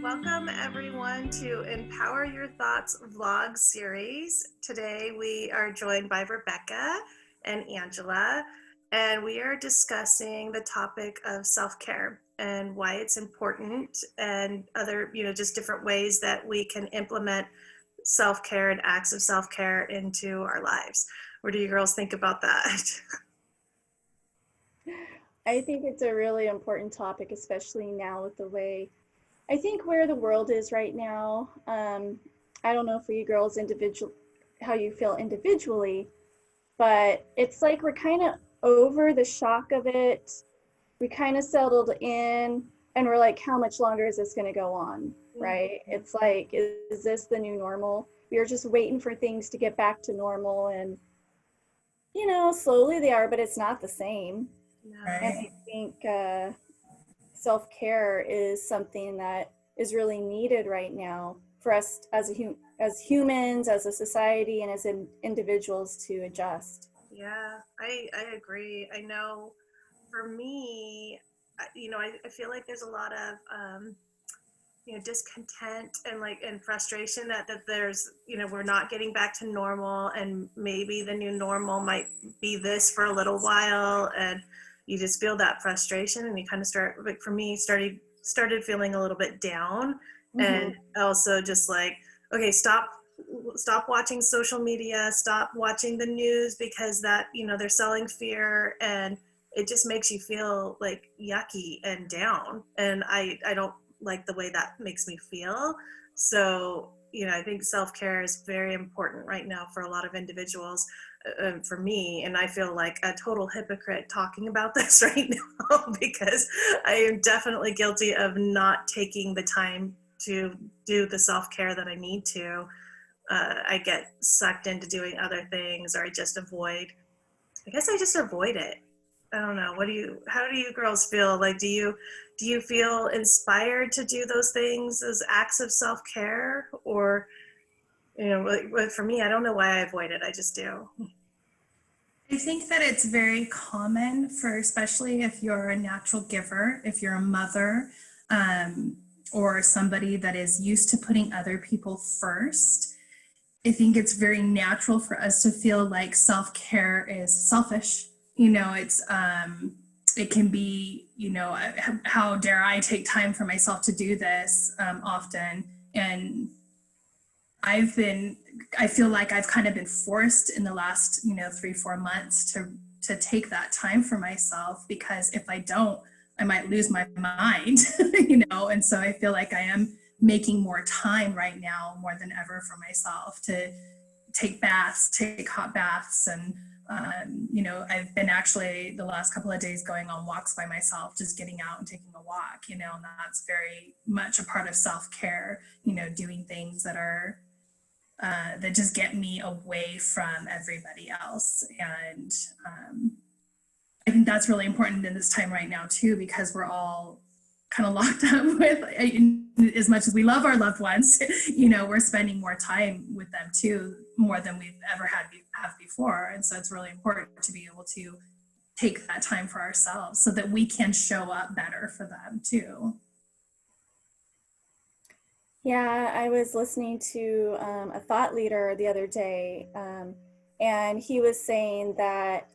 Welcome everyone to Empower Your Thoughts vlog series. Today we are joined by Rebecca and Angela, and we are discussing the topic of self-care and why it's important and other, just different ways that we can implement self-care and acts of self-care into our lives. What do you girls think about that? I think it's a really important topic, especially now with the way I think where the world is right now. I don't know for you girls how you feel individually, but it's like we're kind of over the shock of it. We kind of settled in and we're like, how much longer is this going to go on? Right? It's like, is this the new normal? We are just waiting for things to get back to normal, and slowly they are, but it's not the same. And I think self-care is something that is really needed right now for us as humans, as a society, and as individuals to adjust. Yeah, I agree. I know for me, I feel like there's a lot of, discontent and frustration that there's, we're not getting back to normal, and maybe the new normal might be this for a little while, and you just feel that frustration, and you kind of start, like for me, started feeling a little bit down. And also just like, okay, stop watching social media, stop watching the news, because that, they're selling fear, and it just makes you feel like yucky and down, and I don't like the way that makes me feel. So I think self-care is very important right now for a lot of individuals, for me, and I feel like a total hypocrite talking about this right now because I am definitely guilty of not taking the time to do the self-care that I need to. I get sucked into doing other things, or I just avoid. I guess I just avoid it. I don't know. How do you girls feel? Like, do you feel inspired to do those things as acts of self-care? Or, for me, I don't know why I avoid it. I just do. I think that it's very common for, especially if you're a natural giver, if you're a mother, or somebody that is used to putting other people first. I think it's very natural for us to feel like self-care is selfish. It can be, how dare I take time for myself to do this often. And I feel like I've kind of been forced in the last, 3-4 months to take that time for myself, because if I don't, I might lose my mind, and so I feel like I am making more time right now, more than ever, for myself to take hot baths. And, I've been actually the last couple of days going on walks by myself, just getting out and taking a walk, and that's very much a part of self-care, doing things that are, that just get me away from everybody else. And I think that's really important in this time right now too, because we're all kind of locked up with, as much as we love our loved ones, we're spending more time with them too, more than we've ever have before. And so it's really important to be able to take that time for ourselves so that we can show up better for them too. Yeah, I was listening to a thought leader the other day, and he was saying that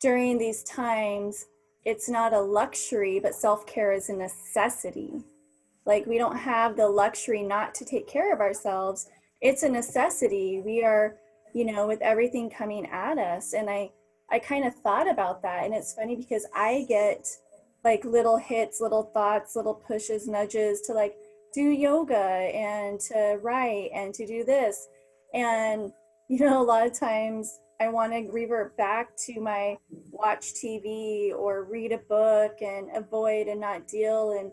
during these times, it's not a luxury, but self-care is a necessity. Like, we don't have the luxury not to take care of ourselves. It's a necessity. We are, with everything coming at us. And I kind of thought about that. And it's funny because I get like little hits, little thoughts, little pushes, nudges to like do yoga and to write and to do this. And, a lot of times I want to revert back to my watch TV or read a book and avoid and not deal and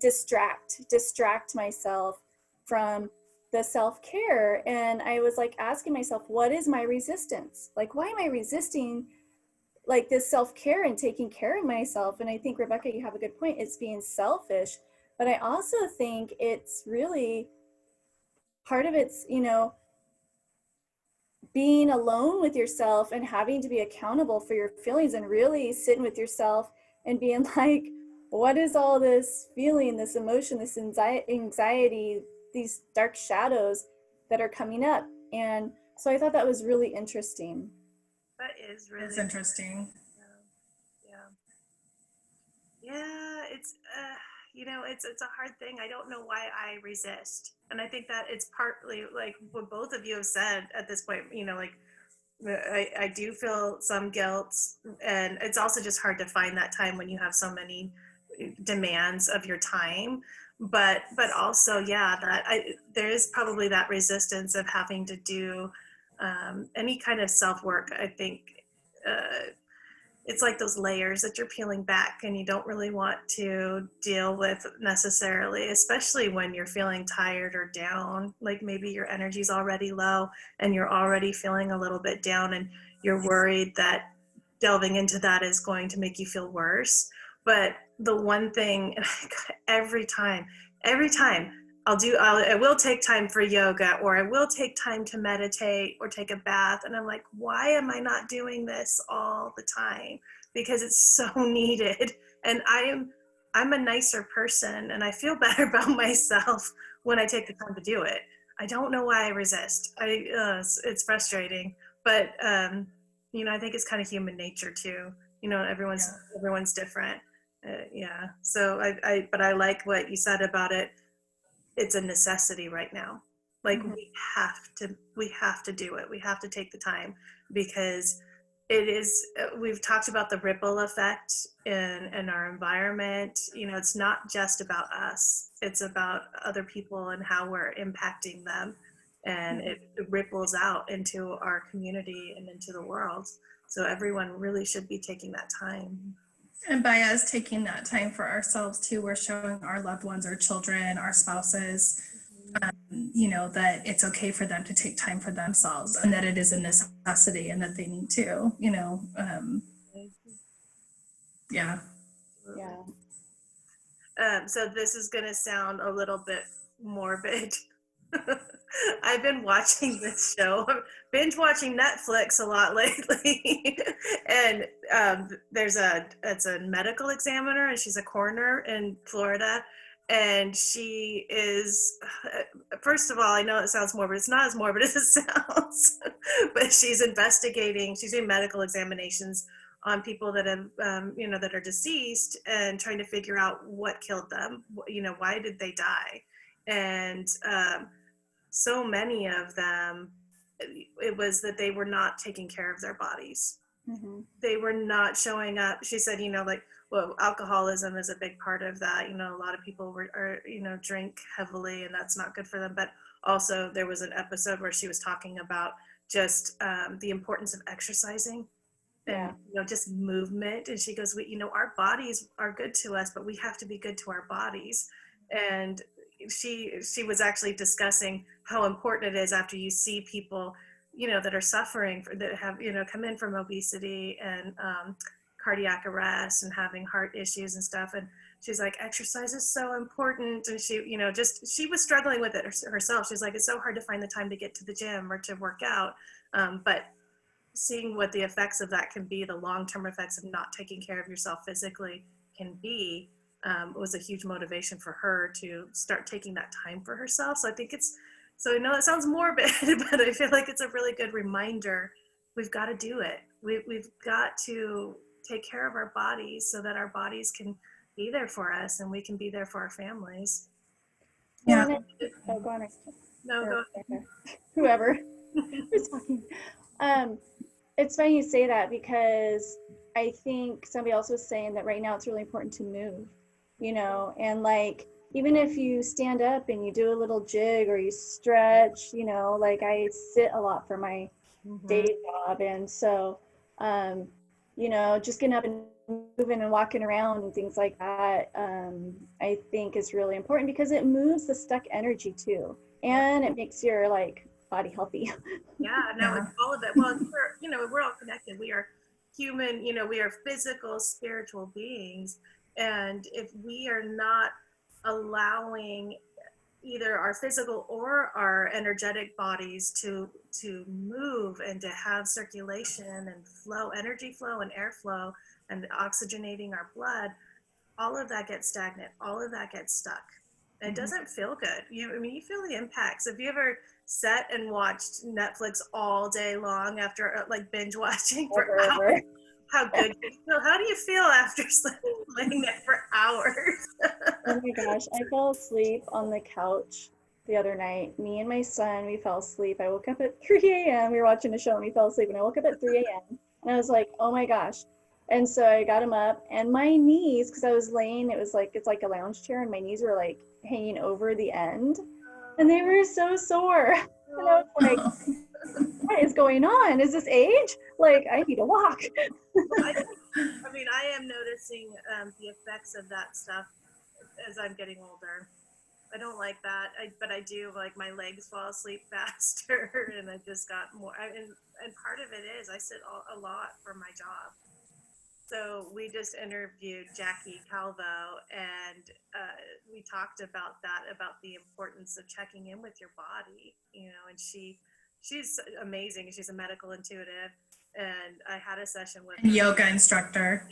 distract myself from the self-care. And I was like asking myself, what is my resistance? Like, why am I resisting like this self-care and taking care of myself? And I think, Rebecca, you have a good point. It's being selfish, but I also think it's really part of it's, being alone with yourself and having to be accountable for your feelings and really sitting with yourself and being like, what is all this feeling, this emotion, this anxiety, these dark shadows that are coming up? And so I thought that was really interesting. That is really It's interesting. yeah. Yeah, it's you know, it's a hard thing. I don't know why I resist. And I think that it's partly like what both of you have said at this point, you know, like I do feel some guilt, and it's also just hard to find that time when you have so many demands of your time. But also, yeah, that there is probably that resistance of having to do any kind of self work. I think uh, it's like those layers that you're peeling back and you don't really want to deal with necessarily, especially when you're feeling tired or down. Like maybe your energy's already low and you're already feeling a little bit down, and you're worried that delving into that is going to make you feel worse. But the one thing, every time I will take time for yoga, or I will take time to meditate or take a bath. And I'm like, why am I not doing this all the time? Because it's so needed. And I'm a nicer person and I feel better about myself when I take the time to do it. I don't know why I resist. It's frustrating, but you know, I think it's kind of human nature too. You know, everyone's different. Yeah. So but I like what you said about it. It's a necessity right now. Like Mhm. we have to do it. We have to take the time, because it is, we've talked about the ripple effect in our environment. You know, it's not just about us, it's about other people and how we're impacting them, and it ripples out into our community and into the world. So everyone really should be taking that time. And by us taking that time for ourselves too, we're showing our loved ones, our children, our spouses, you know, that it's okay for them to take time for themselves, and that it is a necessity and that they need to, you know. Yeah. Yeah. So this is going to sound a little bit morbid. I've been watching this show, binge watching Netflix a lot lately, and it's a medical examiner, and she's a coroner in Florida, and she is, first of all, I know it sounds morbid. It's not as morbid as it sounds, but she's investigating. She's doing medical examinations on people that have, you know, that are deceased, and trying to figure out what killed them. You know, why did they die? And so many of them, it was that they were not taking care of their bodies. Mm-hmm. They were not showing up. She said, you know, like, well, alcoholism is a big part of that. You know, a lot of people you know, drink heavily, and that's not good for them. But also, there was an episode where she was talking about just the importance of exercising, and you know, just movement. And she goes, you know, our bodies are good to us, but we have to be good to our bodies. And she was actually discussing how important it is after you see people, you know, that are suffering, that have, you know, come in from obesity and cardiac arrest and having heart issues and stuff. And she's like, exercise is so important. And she, you know, just, she was struggling with it herself. She's like, it's so hard to find the time to get to the gym or to work out. But seeing what the effects of that can be, the long-term effects of not taking care of yourself physically can be, was a huge motivation for her to start taking that time for herself. So I think so I know it sounds morbid, but I feel like it's a really good reminder. We've got to do it. We've got to take care of our bodies so that our bodies can be there for us and we can be there for our families. Yeah. Oh, go on. No, go ahead. Whoever was talking. It's funny you say that, because I think somebody else was saying that right now it's really important to move, you know, and like, even if you stand up and you do a little jig or you stretch, you know, like I sit a lot for my day job. And so, you know, just getting up and moving and walking around and things like that, I think is really important, because it moves the stuck energy too. And it makes your like body healthy. Yeah, no, it's all of it. Well, we're, you know, we're all connected. We are human, you know, we are physical, spiritual beings. And if we are not allowing either our physical or our energetic bodies to move and to have circulation and flow, energy flow and airflow, and oxygenating our blood, all of that gets stagnant. All of that gets stuck. And it doesn't feel good. I mean, you feel the impacts. Have you ever sat and watched Netflix all day long after like binge watching for hours? How good do you feel? How do you feel after laying there for hours? Oh my gosh, I fell asleep on the couch the other night. Me and my son, we fell asleep. I woke up at 3 a.m. We were watching a show and we fell asleep, and I woke up at 3 a.m. and I was like, oh my gosh. And so I got him up, and my knees, because I was laying, it's like a lounge chair, and my knees were like hanging over the end, and they were so sore. And I was like, what is going on? Is this age? Like, I need to walk. I mean, I am noticing the effects of that stuff as I'm getting older. I don't like that, but I do, like, my legs fall asleep faster, and I just got more. And part of it is I sit a lot for my job. So we just interviewed Jackie Calvo, and we talked about that, about the importance of checking in with your body, and she's amazing. She's a medical intuitive, and I had a session with her. Yoga instructor.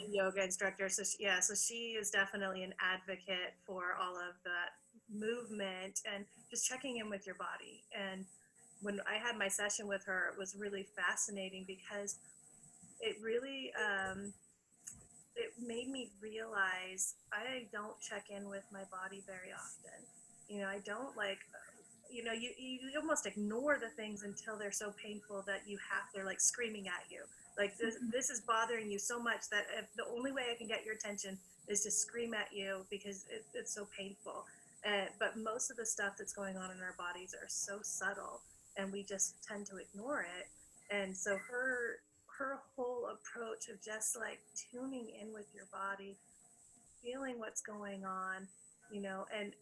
So she is definitely an advocate for all of that movement and just checking in with your body. And when I had my session with her, it was really fascinating because it really it made me realize I don't check in with my body very often. I don't like, you almost ignore the things until they're so painful that they're like screaming at you. Like, this is bothering you so much that the only way I can get your attention is to scream at you because it's so painful. But most of the stuff that's going on in our bodies are so subtle, and we just tend to ignore it. And so her whole approach of just like tuning in with your body, feeling what's going on, and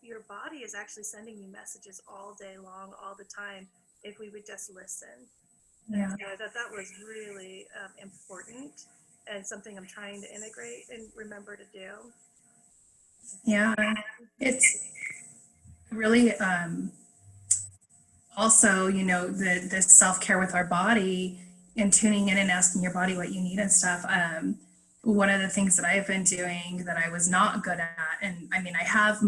your body is actually sending you messages all day long, all the time, if we would just listen. Yeah. And so that was really important, and something I'm trying to integrate and remember to do. Yeah, it's really also, the self-care with our body and tuning in and asking your body what you need and stuff. One of the things that I've been doing that I was not good at, and I mean, I have,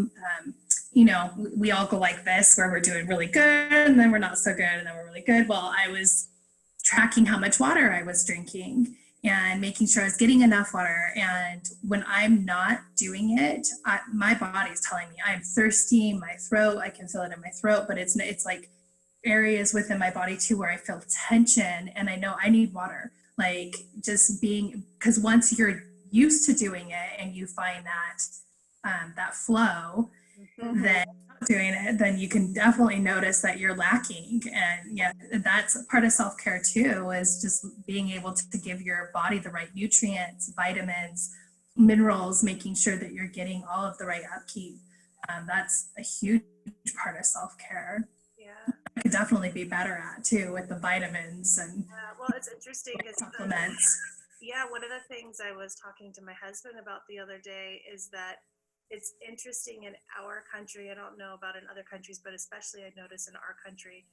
we all go like this, where we're doing really good and then we're not so good and then we're really good. Well, I was tracking how much water I was drinking and making sure I was getting enough water. And when I'm not doing it, my body's telling me I'm thirsty. My throat, I can feel it in my throat, but it's like areas within my body too where I feel tension, and I know I need water. Like, just being, because once you're used to doing it and you find that flow, then doing it, then you can definitely notice that you're lacking. And yeah, that's part of self-care too, is just being able to give your body the right nutrients, vitamins, minerals, making sure that you're getting all of the right upkeep. That's a huge part of self-care. Yeah, I could definitely be better at too, with the vitamins and well, it's interesting because supplements. one of the things I was talking to my husband about the other day is that it's interesting in our country. I don't know about in other countries, but especially I notice in our country,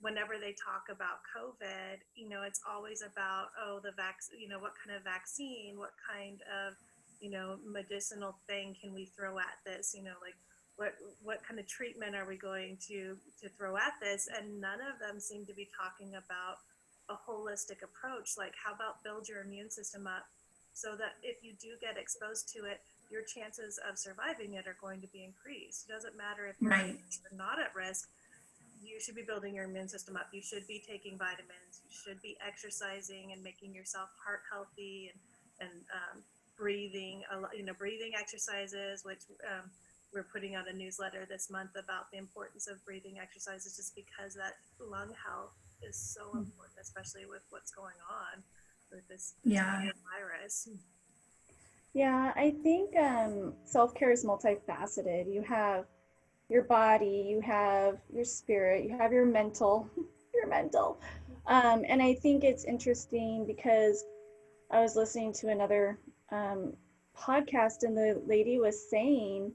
whenever they talk about COVID, it's always about, the vaccine, what kind of vaccine, what kind of, medicinal thing can we throw at this, like what kind of treatment are we going to throw at this? And none of them seem to be talking about a holistic approach. Like, how about build your immune system up so that if you do get exposed to it, your chances of surviving it are going to be increased. It doesn't matter if you're not at risk. You should be building your immune system up. You should be taking vitamins. You should be exercising and making yourself heart healthy, and breathing, breathing exercises, which we're putting out a newsletter this month about the importance of breathing exercises, just because that lung health is so important, especially with what's going on with this virus. Yeah, I think self-care is multifaceted. You have your body, you have your spirit, you have your mental, your mental. And I think it's interesting because I was listening to another podcast, and the lady was saying,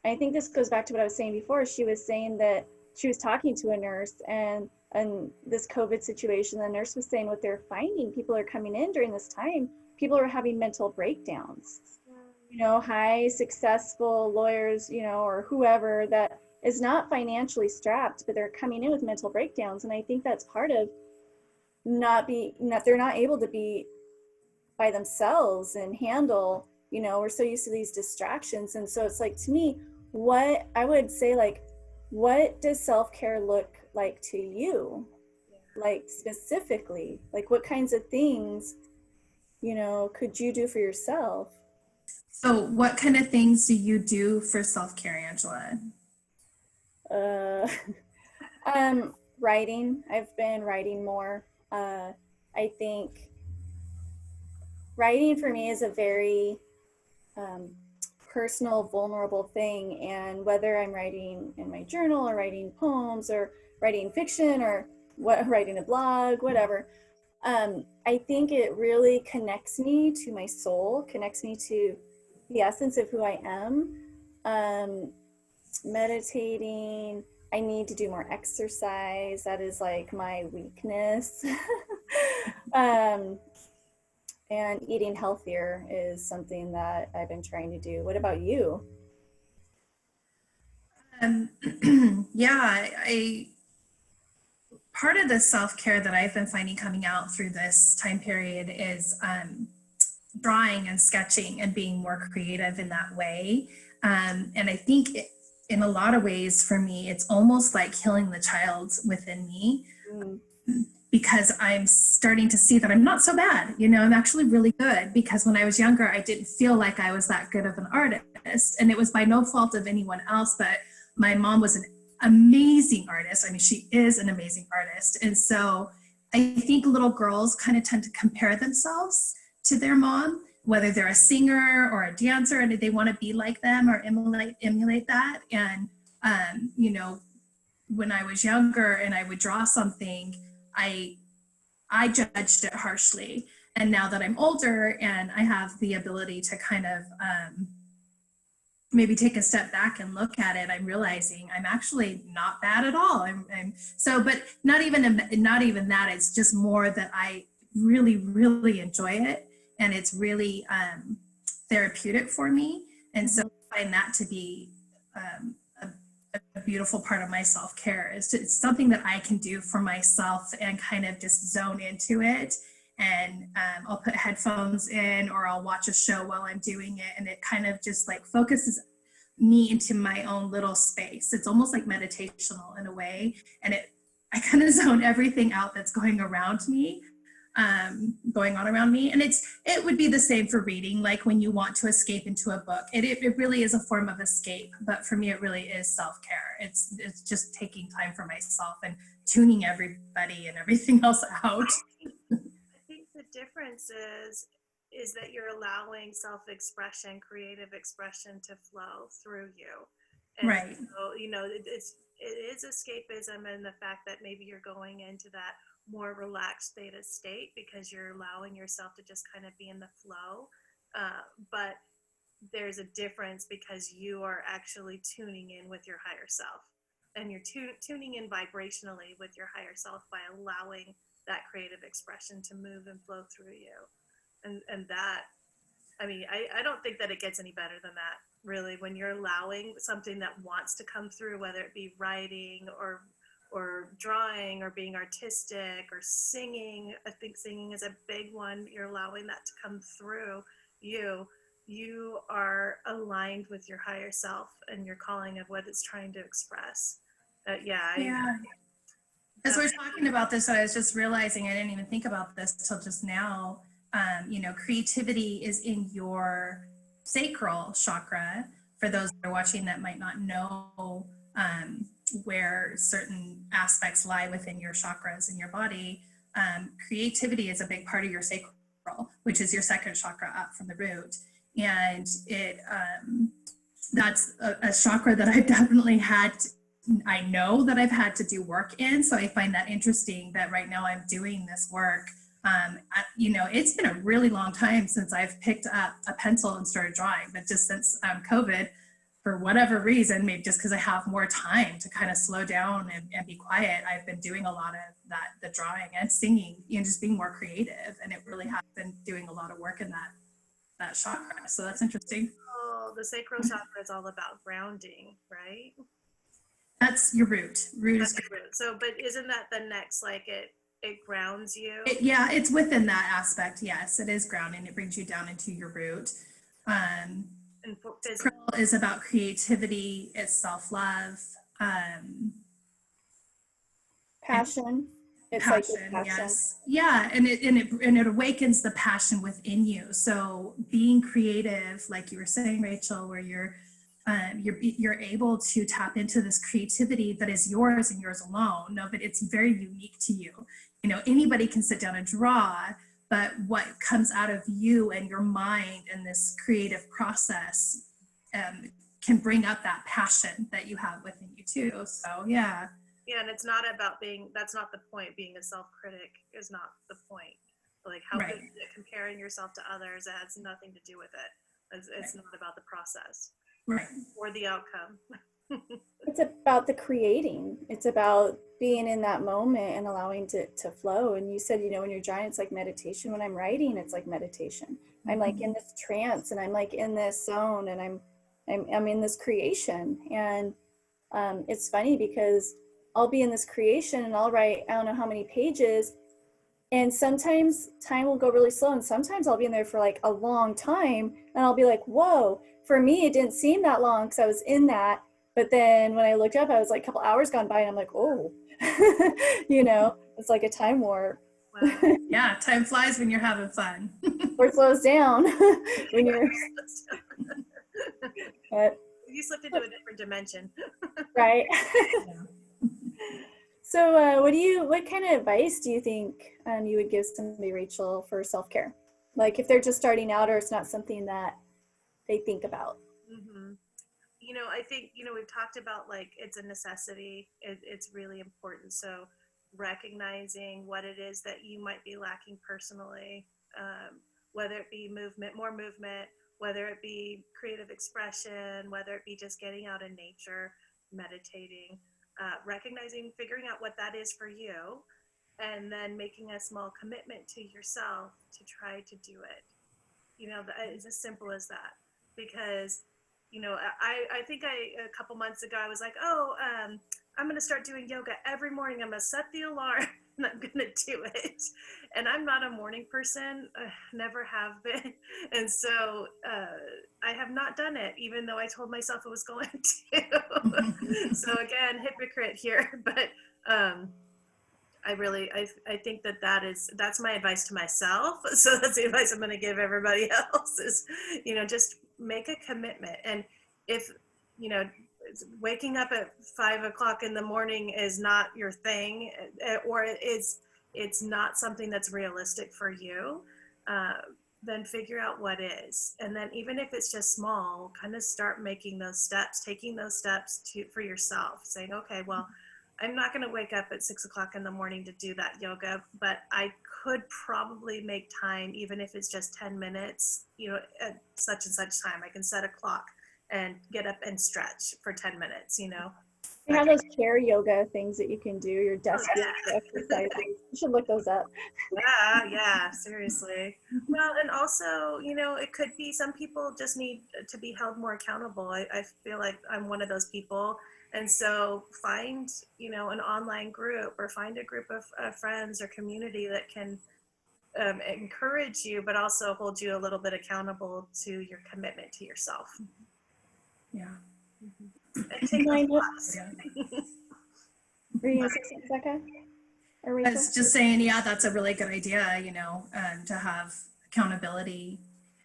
I think this goes back to what I was saying before. She was saying that she was talking to a nurse, and this COVID situation, the nurse was saying what they're finding. People are coming in during this time. People are having mental breakdowns. high successful lawyers, or whoever that is not financially strapped, but they're coming in with mental breakdowns. And I think that's part of they're not able to be by themselves and handle, we're so used to these distractions. And so it's like, to me, what I would say, like, what does self-care look like to you? Like, specifically, like, what kinds of things, could you do for yourself? So what kind of things do you do for self-care, Angela? Uh, writing. I've been writing more. I think writing for me is a very um, personal, vulnerable thing. And whether I'm writing in my journal or writing poems or writing fiction or writing a blog, whatever, I think it really connects me to my soul, connects me to the essence of who I am. Meditating, I need to do more exercise. That is like my weakness. um, and eating healthier is something that I've been trying to do. What about you? Um, yeah, part of the self-care that I've been finding coming out through this time period is drawing and sketching and being more creative in that way. And I think in a lot of ways for me, it's almost like healing the child within me. Mm. Because I'm starting to see that I'm not so bad. I'm actually really good, because when I was younger, I didn't feel like I was that good of an artist. And it was by no fault of anyone else, but my mom was an amazing artist. I mean, she is an amazing artist. And so I think little girls kind of tend to compare themselves to their mom, whether they're a singer or a dancer, and they want to be like them or emulate that. And, when I was younger and I would draw something, I judged it harshly. And now that I'm older and I have the ability to kind of maybe take a step back and look at it, I'm realizing I'm actually not bad at all. But not even that. It's just more that I really, really enjoy it, and it's really therapeutic for me. And so I find that to be a beautiful part of my self-care. It's something that I can do for myself and kind of just zone into it. And I'll put headphones in, or I'll watch a show while I'm doing it. And it kind of just like focuses me into my own little space. It's almost like meditational in a way. And I kind of zone everything out that's going around me. Going on around me. And it would be the same for reading, like when you want to escape into a book. It really is a form of escape, but for me it really is self-care. It's just taking time for myself and tuning everybody and everything else out. I think the difference is that you're allowing self-expression, creative expression to flow through you. And right. So, it is escapism, and the fact that maybe you're going into that more relaxed theta state because you're allowing yourself to just kind of be in the flow. But there's a difference because you are actually tuning in with your higher self, and you're tuning in vibrationally with your higher self by allowing that creative expression to move and flow through you. And that, I mean, I don't think that it gets any better than that, really, when you're allowing something that wants to come through, whether it be writing or drawing or being artistic or singing. I think singing is a big one. You're allowing that to come through you. You are aligned with your higher self and your calling of what it's trying to express. Yeah. As we're talking about this, I was just realizing I didn't even think about this till just now. Creativity is in your sacral chakra. For those that are watching that might not know where certain aspects lie within your chakras in your body, creativity is a big part of your sacral, which is your second chakra up from the root. And that's a chakra that I've definitely I know that I've had to do work in. So I find that interesting that right now I'm doing this work. It's been a really long time since I've picked up a pencil and started drawing, but just since COVID, for whatever reason, maybe just because I have more time to kind of slow down and be quiet, I've been doing a lot of that, the drawing and singing, just being more creative. And it really has been doing a lot of work in that. chakra. So that's interesting. Oh, the sacral chakra is all about grounding, right? That's your root. Root That's is the root. So, but isn't that the next, like it grounds you? yeah, it's within that aspect. Yes, it is grounding. It brings you down into your root. And Pearl is about creativity. It's self-love. Um, Passion. It's like your passion, passion. yes, yeah, and it awakens the passion within you. So being creative, like you were saying, Rachel, where you're able to tap into this creativity that is yours and yours alone. No, but it's very unique to you. You know, anybody can sit down and draw, but what comes out of you and your mind and this creative process can bring up that passion that you have within you too. So yeah. Yeah, and it's not about that's not the point. Being a self-critic is not the point. Like, how Right. good is it comparing yourself to others? It has nothing to do with it. It's Right. not about the process Right. or the outcome. It's about the creating. It's about being in that moment and allowing to flow. And you said, you know, when you're drawing, it's like meditation. When I'm writing, it's like meditation. I'm like in this trance and I'm like in this zone and I'm in this creation. And it's funny because I'll be in this creation and I'll write, I don't know how many pages. And sometimes time will go really slow. And sometimes I'll be in there for like a long time and I'll be like, whoa, for me, it didn't seem that long because I was in that. But then when I looked up, I was like a couple hours gone by and I'm like, oh, you know, it's like a time warp. Wow. Yeah, time flies when you're having fun. Or it slows down when you're, but, You slipped into a different dimension. right. Yeah. So what kind of advice do you think you would give somebody, Rachel, for self-care? Like if they're just starting out or it's not something that they think about? Mm-hmm. You know, I think, you know, we've talked about like it's a necessity. It's really important. So recognizing what it is that you might be lacking personally, whether it be more movement, whether it be creative expression, whether it be just getting out in nature, meditating, recognizing, figuring out what that is for you, and then making a small commitment to yourself to try to do it. You know, it's as simple as that. Because, you know, I think a couple months ago, I was like, I'm going to start doing yoga every morning. I'm going to set the alarm and I'm going to do it. And I'm not a morning person, never have been. And so I have not done it, even though I told myself I was going to. So again, hypocrite here. But I think that's my advice to myself. So that's the advice I'm going to give everybody else is, you know, just make a commitment. And if, you know, waking up at 5 o'clock in the morning is not your thing, or it's not something that's realistic for you, then figure out what is. And then even if it's just small, kind of start making those steps, taking those steps for yourself, saying, okay, well, I'm not going to wake up at 6 o'clock in the morning to do that yoga, but I could probably make time, even if it's just 10 minutes, you know, at such and such time. I can set a clock and get up and stretch for 10 minutes, you know. You have those chair yoga things that you can do, your desk yeah. exercises. You should look those up. Yeah, seriously. Well, and also, you know, it could be some people just need to be held more accountable. I feel like I'm one of those people. And so find, you know, an online group or find a group of friends or community that can encourage you, but also hold you a little bit accountable to your commitment to yourself. Yeah. And take those class. Were you going to say something, Becca? Or I Rachel? was just saying, yeah, that's a really good idea, you know, to have accountability.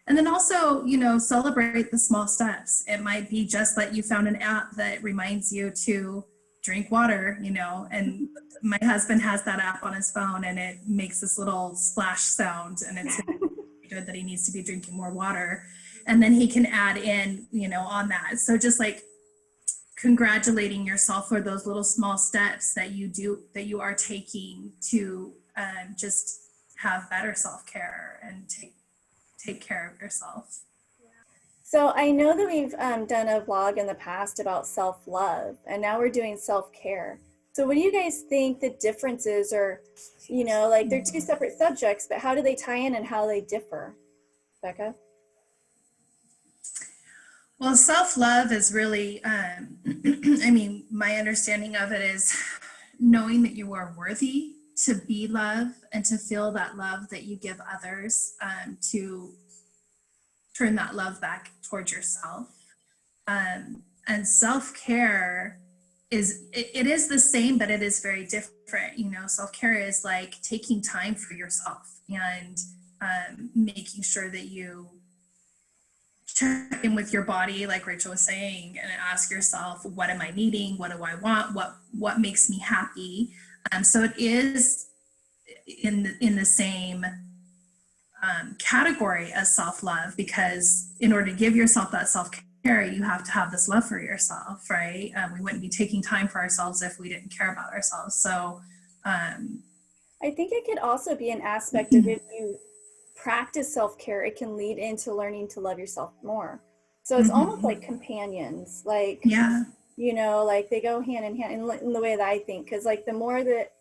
And then also, you know, celebrate the small steps. It might be just that you found an app that reminds you to drink water, you know, and my husband has that app on his phone and it makes this little splash sound and it's good that he needs to be drinking more water. And then he can add in, you know, on that. So just like congratulating yourself for those little small steps that you are taking to just have better self-care and take care of yourself. So I know that we've done a vlog in the past about self-love, and now we're doing self-care. So what do you guys think the differences are? You know, like they're two separate subjects, but how do they tie in and how they differ? Becca? Well, self-love is really, I mean, my understanding of it is knowing that you are worthy to be love and to feel that love that you give others, to turn that love back towards yourself. And self-care it is the same, but it is very different. You know, self-care is like taking time for yourself and making sure that you check in with your body, like Rachel was saying, and ask yourself, what am I needing? What do I want? What makes me happy? So it is in the same category as self-love, because in order to give yourself that self-care, you have to have this love for yourself, right? We wouldn't be taking time for ourselves if we didn't care about ourselves. So I think it could also be an aspect of, if you practice self-care, it can lead into learning to love yourself more. So it's almost like companions, like, yeah, you know, like they go hand in hand in the way that I think. Because like the more that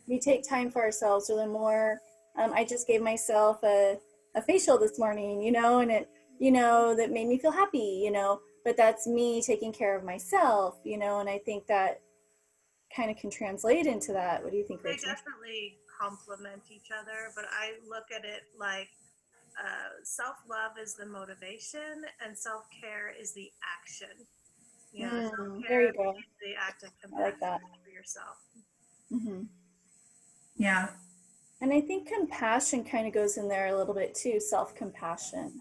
we take time for ourselves, or the more I just gave myself a facial this morning, you know, and it, you know, that made me feel happy, you know, but that's me taking care of myself, you know, and I think that kind of can translate into that. What do you think, They Rachel? definitely complement each other, but I look at it like self-love is the motivation and self-care is the action. You know, There you self-care go. is the act of I like that. compassion for yourself. Hmm. yeah, And I think compassion kind of goes in there a little bit too, self-compassion.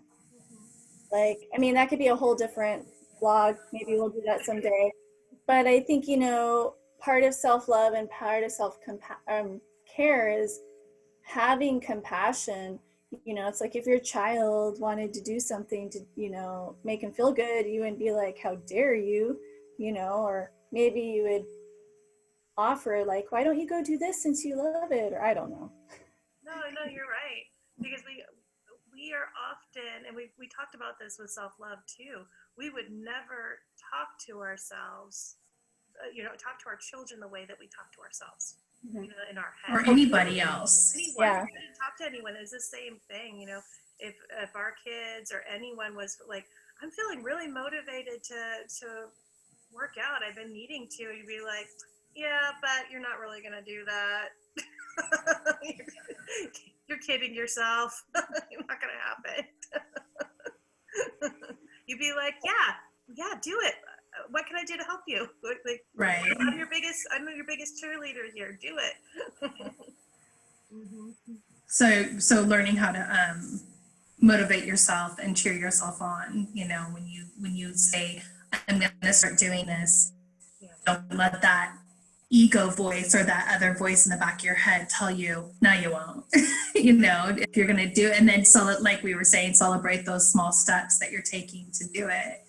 Like, I mean, that could be a whole different blog. Maybe we'll do that someday. But I think, you know, part of self-love and part of care is having compassion. You know, it's like if your child wanted to do something to, you know, make him feel good, you wouldn't be like, how dare you, you know, or maybe you would offer like, why don't you go do this since you love it? Or I don't know. No, no, you're right. Because we are often, and we talked about this with self-love too. We would never talk to ourselves, talk to our children the way that we talk to ourselves. Mhm. You know, in our or head. anybody else. Anyone, we Yeah. couldn't talk to anyone. It's the same thing. You know, if our kids or anyone was like, I'm feeling really motivated to work out. I've been needing to. You'd be like, yeah, but you're not really gonna do that. You're kidding yourself. You're not gonna happen. You'd be like, yeah, do it. What can I do to help you? Like, Right. I'm your biggest cheerleader here. Do it. Hmm. So learning how to motivate yourself and cheer yourself on, you know, when you say, I'm going to start doing this, Yeah. don't let that ego voice or that other voice in the back of your head tell you, no, you won't. You know, if you're going to do it, and then like we were saying, celebrate those small steps that you're taking to do it.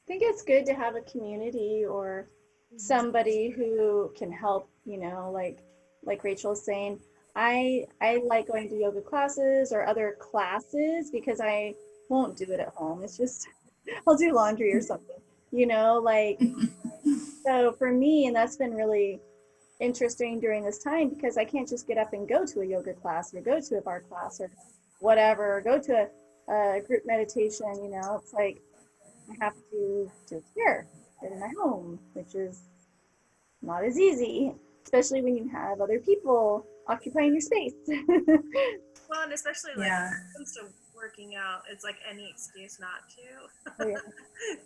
I think it's good to have a community or somebody who can help, you know, like Rachel's saying. I like going to yoga classes or other classes because I won't do it at home. It's just I'll do laundry or something, you know, like so for me, and that's been really interesting during this time because I can't just get up and go to a yoga class or go to a bar class or whatever, or go to a group meditation, you know. It's like I have to do it here in my home, which is not as easy, especially when you have other people occupying your space. Well, and especially like Yeah. when it comes to working out, it's like any excuse not to. Oh, yeah.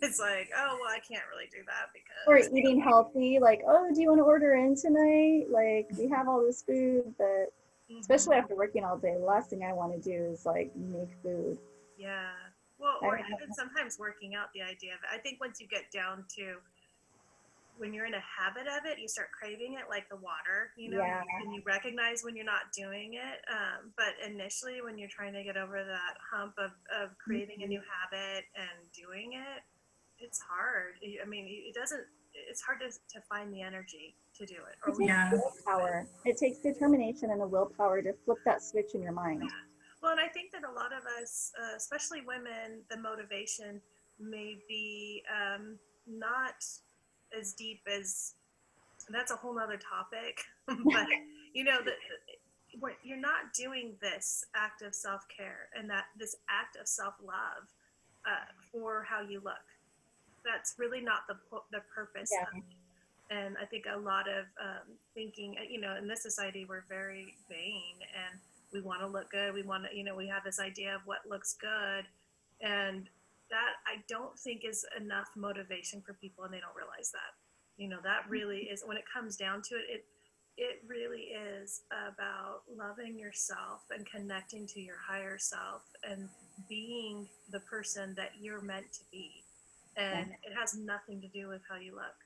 It's like, oh well, I can't really do that Or because. eating healthy, like, oh, do you want to order in tonight? Like, we have all this food, but Mhm. especially after working all day, the last thing I want to do is like make food. Yeah. Well, I or don't even know. sometimes working out, the idea of it. I think once you get down to when you're in a habit of it, you start craving it like the water, you know, Yeah. and you recognize when you're not doing it. But initially, when you're trying to get over that hump of creating a new habit and doing it, it's hard. I mean, it doesn't, it's hard to find the energy to do it or It we takes Yeah. willpower. It takes determination and a willpower to flip that switch in your mind. Well, and I think that a lot of us, especially women, the motivation may be not as deep as that's a whole nother topic. But you know that you're not doing this act of self-care and that this act of self-love for how you look. That's really not the purpose Yeah. of it. And I think a lot of thinking, in this society, we're very vain and we want to look good. We want to, we have this idea of what looks good. And that I don't think is enough motivation for people, and they don't realize that. That really is, when it comes down to it, it really is about loving yourself and connecting to your higher self and being the person that you're meant to be. And it has nothing to do with how you look.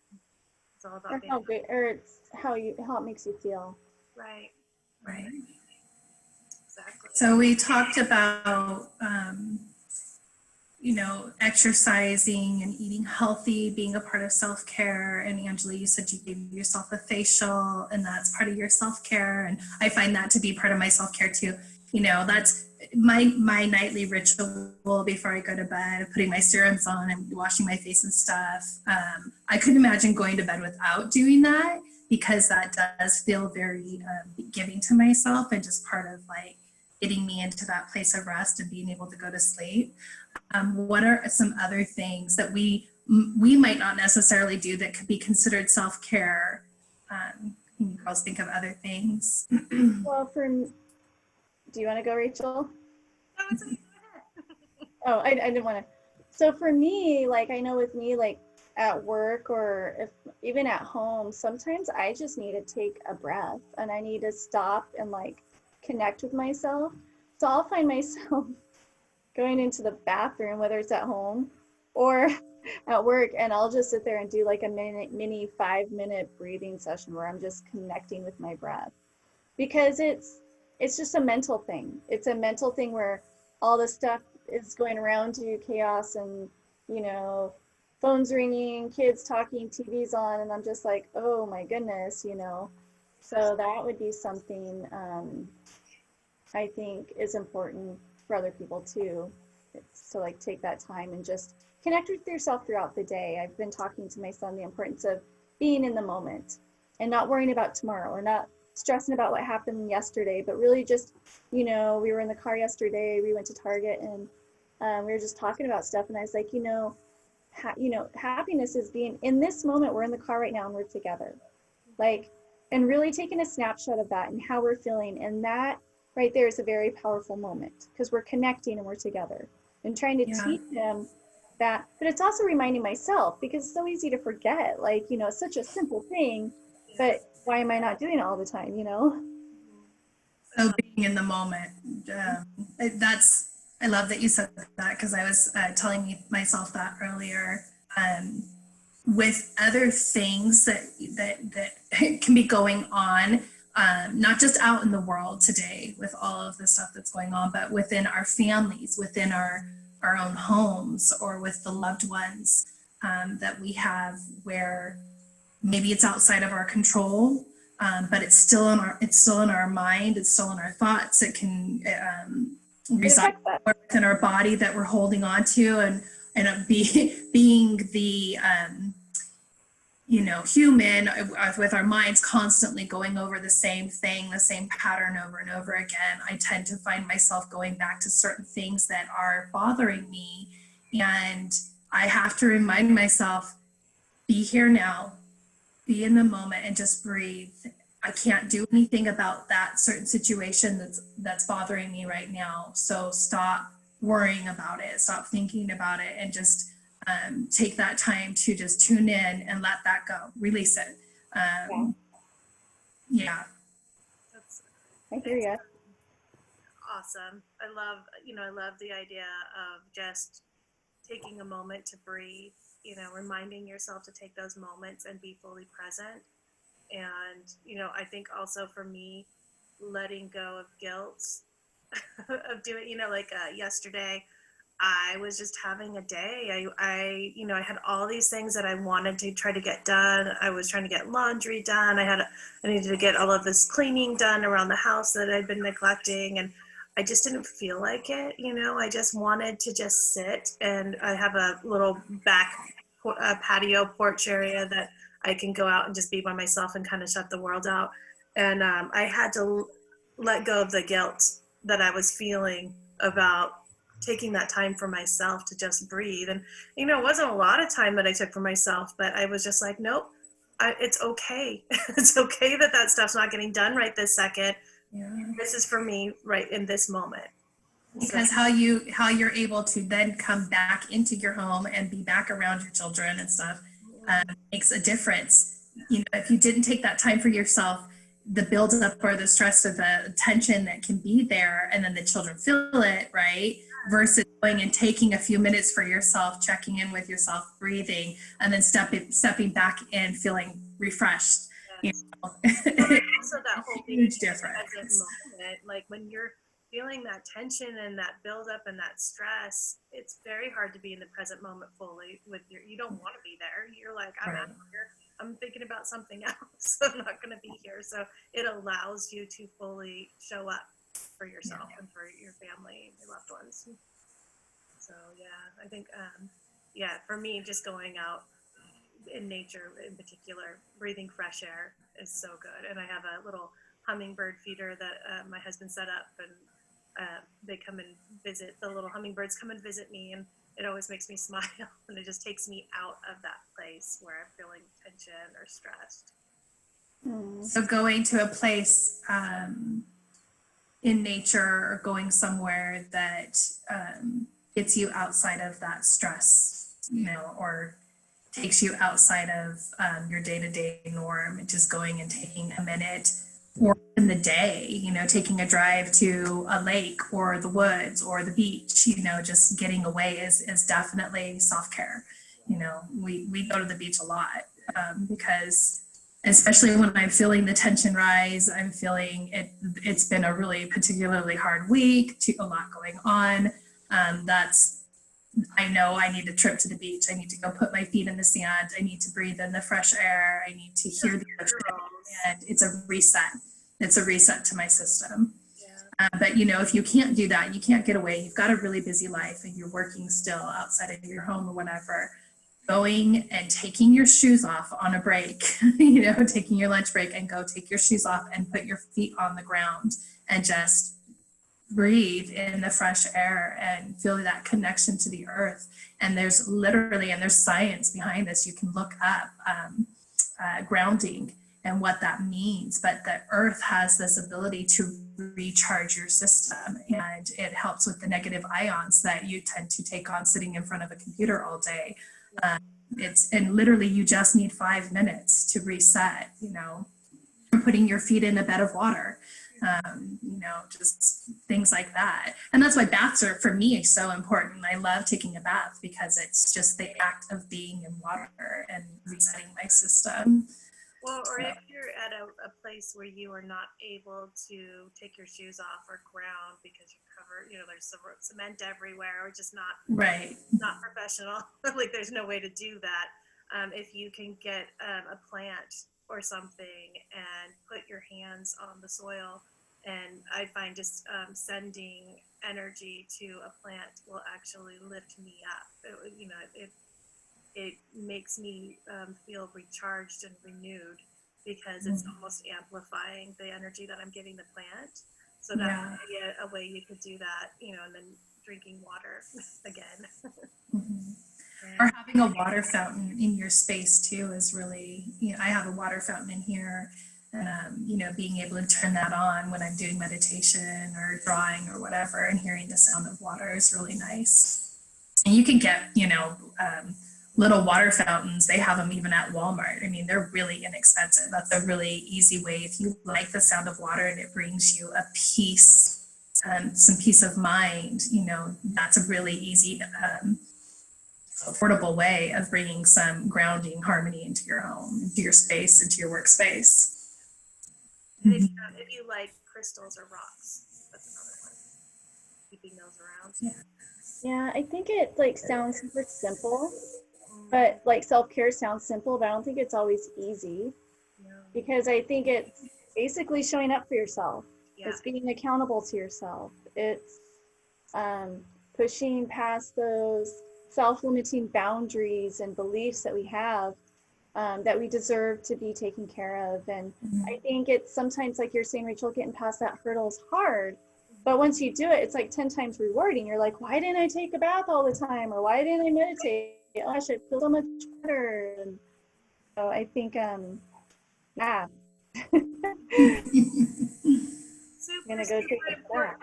It's all about Or being how good, or it's how it makes you feel. right. Right. Exactly. So we talked about, exercising and eating healthy, being a part of self-care. And Angela, you said you gave yourself a facial and that's part of your self-care. And I find that to be part of my self-care too. That's my nightly ritual before I go to bed, putting my serums on and washing my face and stuff. I couldn't imagine going to bed without doing that, because that does feel very giving to myself and just part of like getting me into that place of rest and being able to go to sleep. What are some other things that we might not necessarily do that could be considered self-care? Can you girls think of other things? Well, do you want to go, Rachel? No, it's okay. Oh, I didn't want to. So for me, like, I know with me, like at work or if even at home, sometimes I just need to take a breath and I need to stop and like connect with myself. So I'll find myself going into the bathroom, whether it's at home or at work, and I'll just sit there and do like a mini 5-minute breathing session where I'm just connecting with my breath, because it's just a mental thing. It's a mental thing where all this stuff is going around you, chaos and, phones ringing, kids talking, TV's on, and I'm just like, oh my goodness, So that would be something I think is important for other people too. It's to like take that time and just connect with yourself throughout the day. I've been talking to my son the importance of being in the moment and not worrying about tomorrow or not stressing about what happened yesterday, but really just, we were in the car yesterday, we went to Target, and we were just talking about stuff, and I was like, happiness is being in this moment. We're in the car right now and we're together, like, and really taking a snapshot of that and how we're feeling, and that right there is a very powerful moment because we're connecting and we're together, and trying to teach them that. But it's also reminding myself, because it's so easy to forget, like, it's such a simple thing, but why am I not doing it all the time, So being in the moment, I love that you said that, because I was telling myself that earlier. With other things that can be going on, not just out in the world today with all of the stuff that's going on, but within our families, within our own homes, or with the loved ones that we have, where maybe it's outside of our control, but it's still in our mind, it's still in our thoughts. It can reside within our body that we're holding on to, and being the human with our minds constantly going over the same thing, the same pattern over and over again. I tend to find myself going back to certain things that are bothering me, and I have to remind myself, be here now, be in the moment, and just breathe. I can't do anything about that certain situation that's bothering me right now. So stop worrying about it, stop thinking about it, and just take that time to just tune in and let that go, release it. Yeah. I hear you. Awesome. I love the idea of just taking a moment to breathe, reminding yourself to take those moments and be fully present. And, I think also for me, letting go of guilt of doing, yesterday, I was just having a day. I had all these things that I wanted to try to get done. I was trying to get laundry done. I needed to get all of this cleaning done around the house that I'd been neglecting. And I just didn't feel like it. I just wanted to just sit, and I have a little back patio porch area that I can go out and just be by myself and kind of shut the world out. And I had to let go of the guilt that I was feeling about taking that time for myself to just breathe. And, you know, it wasn't a lot of time that I took for myself, but I was just like, nope, it's okay. It's okay that that stuff's not getting done right this second. Yeah. This is for me right in this moment. Because how you're able to then come back into your home and be back around your children and stuff makes a difference. You know, if you didn't take that time for yourself, the buildup or the stress or the tension that can be there, and then the children feel it, right? Versus going and taking a few minutes for yourself, checking in with yourself, breathing, and then stepping back and feeling refreshed. Yes. You know? Also, that whole huge difference. Moment, like when you're feeling that tension and that buildup and that stress, it's very hard to be in the present moment fully with you don't want to be there. You're like, I'm out here. I'm thinking about something else. I'm not going to be here. So it allows you to fully show up for yourself and for your family, your loved ones. So yeah, I think, for me, just going out in nature in particular, breathing fresh air is so good. And I have a little hummingbird feeder that my husband set up, and they come and visit. The little hummingbirds come and visit me, and it always makes me smile, and it just takes me out of that place where I'm feeling tension or stressed. So going to a place in nature or going somewhere that gets you outside of that stress, you know, or takes you outside of your day-to-day norm, just going and taking a minute or in the day, you know, taking a drive to a lake or the woods or the beach, you know, just getting away is definitely self-care. You know, we go to the beach a lot because especially when I'm feeling the tension rise, I'm feeling it's been a really particularly hard week, a lot going on. I know I need a trip to the beach. I need to go put my feet in the sand. I need to breathe in the fresh air. I need to hear the ocean. And it's a reset. It's a reset to my system. Yeah. But, you know, if you can't do that, you can't get away. You've got a really busy life and you're working still outside of your home or whatever. Going and taking your shoes off on a break, you know, taking your lunch break and go take your shoes off and put your feet on the ground and just breathe in the fresh air and feel that connection to the earth. And there's science behind this. You can look up grounding and what that means, but the earth has this ability to recharge your system, and it helps with the negative ions that you tend to take on sitting in front of a computer all day. And literally you just need 5 minutes to reset, you know, putting your feet in a bed of water. You know, just things like that. And that's why baths are, for me, so important. I love taking a bath because it's just the act of being in water and resetting my system. Well, or if you're at a place where you are not able to take your shoes off or ground because you're covered, you know, there's cement everywhere, or just not professional. Like there's no way to do that. If you can get a plant or something and put your hands on the soil, and I find just sending energy to a plant will actually lift me up. It makes me feel recharged and renewed because it's almost amplifying the energy that I'm giving the plant. So that would be a way you could do that, you know, and then drinking water again. Or having a water fountain in your space too is really, you know, I have a water fountain in here, and you know, being able to turn that on when I'm doing meditation or drawing or whatever, and hearing the sound of water is really nice. And you can get, you know, little water fountains. They have them even at Walmart. I mean, they're really inexpensive. That's a really easy way. If you like the sound of water and it brings you a peace, some peace of mind, you know, that's a really easy, affordable way of bringing some grounding harmony into your home, into your space, into your workspace. And if you like crystals or rocks, that's another one. Keeping those around. Yeah, I think it like sounds super simple, but like self-care sounds simple, but I don't think it's always easy, because I think it's basically showing up for yourself. It's being accountable to yourself. It's pushing past those self-limiting boundaries and beliefs that we have, that we deserve to be taken care of. And I think it's sometimes, like you're saying, Rachel, getting past that hurdle is hard, But once you do it, it's like 10 times rewarding. You're like, why didn't I take a bath all the time? Or why didn't I meditate? Oh, I should feel so much better. And so I think, yeah. I'm gonna go take a bath.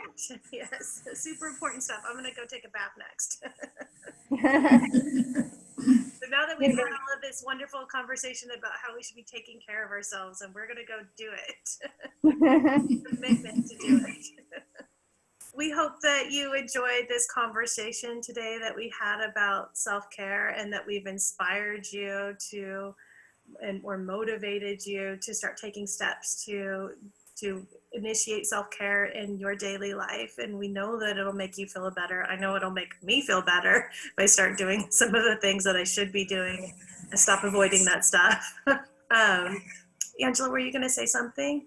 Yes, super important stuff. I'm gonna go take a bath next. So now that we've had all of this wonderful conversation about how we should be taking care of ourselves, and we're gonna go do it. Commitment to do it. We hope that you enjoyed this conversation today that we had about self-care, and that we've inspired you to, or motivated you to start taking steps to initiate self-care in your daily life. And we know that it'll make you feel better. I know it'll make me feel better if I start doing some of the things that I should be doing and stop avoiding that stuff. Angela, were you going to say something?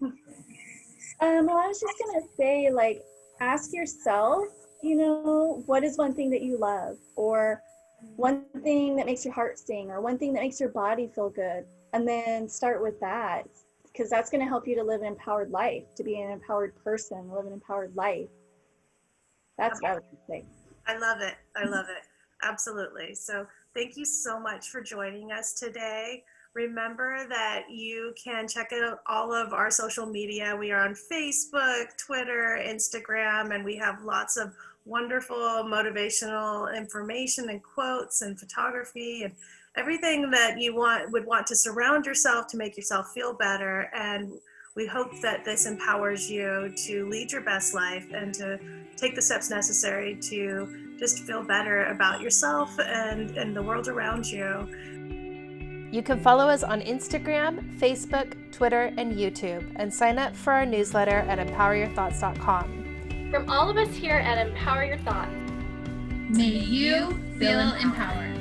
Well, I was just gonna say, like, ask yourself, what is one thing that you love, or one thing that makes your heart sing, or one thing that makes your body feel good, and then start with that, because that's going to help you to live an empowered life, to be an empowered person, live an empowered life. That's what I would say. I love it. I love it. Absolutely. So thank you so much for joining us today. Remember that you can check out all of our social media. We are on Facebook, Twitter, Instagram, and we have lots of wonderful motivational information and quotes and photography and everything that you would want to surround yourself to make yourself feel better. And we hope that this empowers you to lead your best life and to take the steps necessary to just feel better about yourself and the world around you. You can follow us on Instagram, Facebook, Twitter, and YouTube, and sign up for our newsletter at empoweryourthoughts.com. From all of us here at Empower Your Thoughts, May you feel empowered.